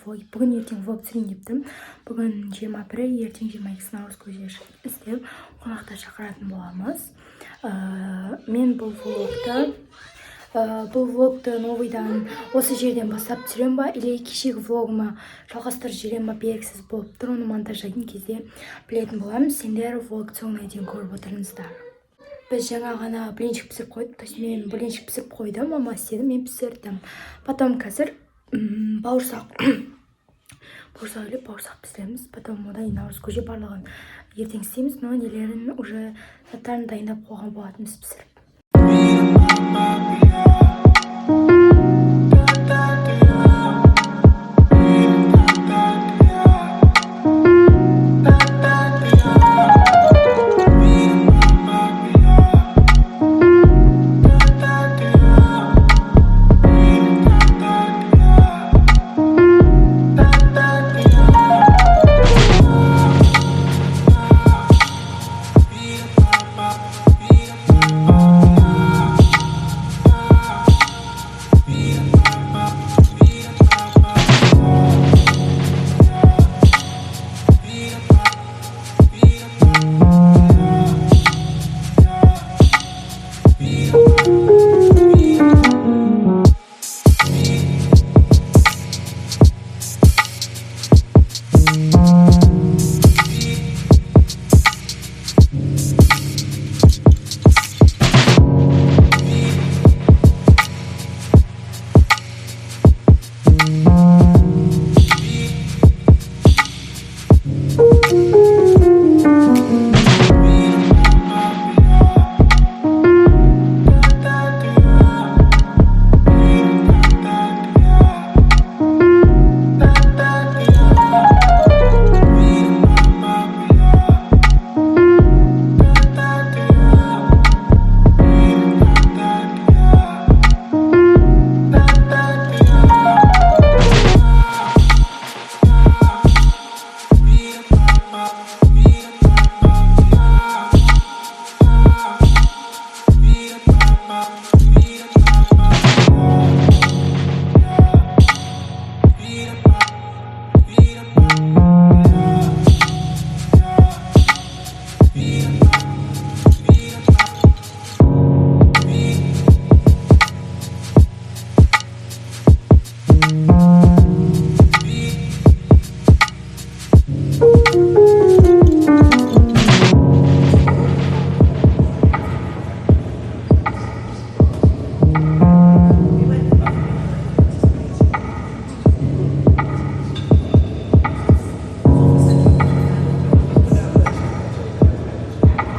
бүгін ертең влог түсірейін деп тұрмын. Бүгін 20 апрель, ертең 22 наурыз көже істеп қонақта шақыратын боламыз. Мен бұл влогты новыйдан осы жерден бастап түсірем ба, или кешегі влогыма жалғастырып жіберем ба, белгісіз болып тұр. Оны монтаждайтын кезде білетін боламыз. Сендер влог соңына дейін көріп отырыңыздар. Біз жаңа ғана блинчик пісіріп қойдық. То есть мен блинчик пісіріп қойдым, мама істеді, мен пісірдім. Потом қазір бауырсақ пісіреміз. Потом одан наурыз көже барлығын ертең істейміз, но нелерін уже заттарын дайындап қойған болатынбыз пісіріп.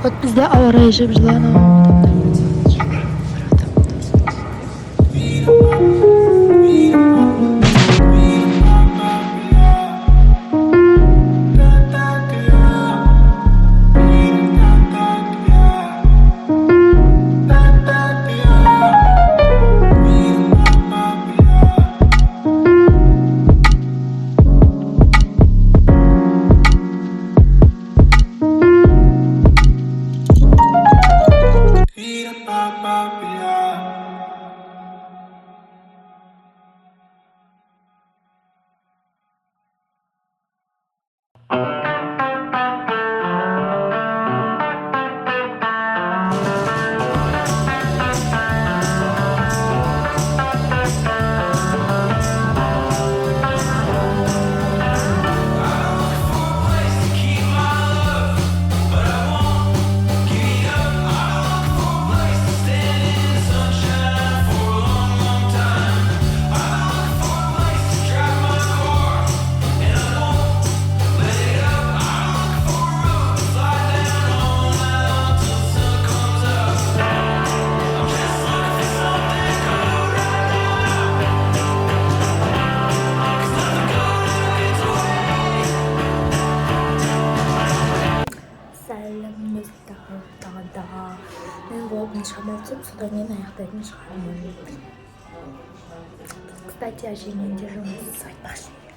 Вот бізде ауа райы жып-жылы мен блогын шамалтып, содан мен аяқтайтын шығармын. Кстати, әжеммен де жұмыс айтпақшы.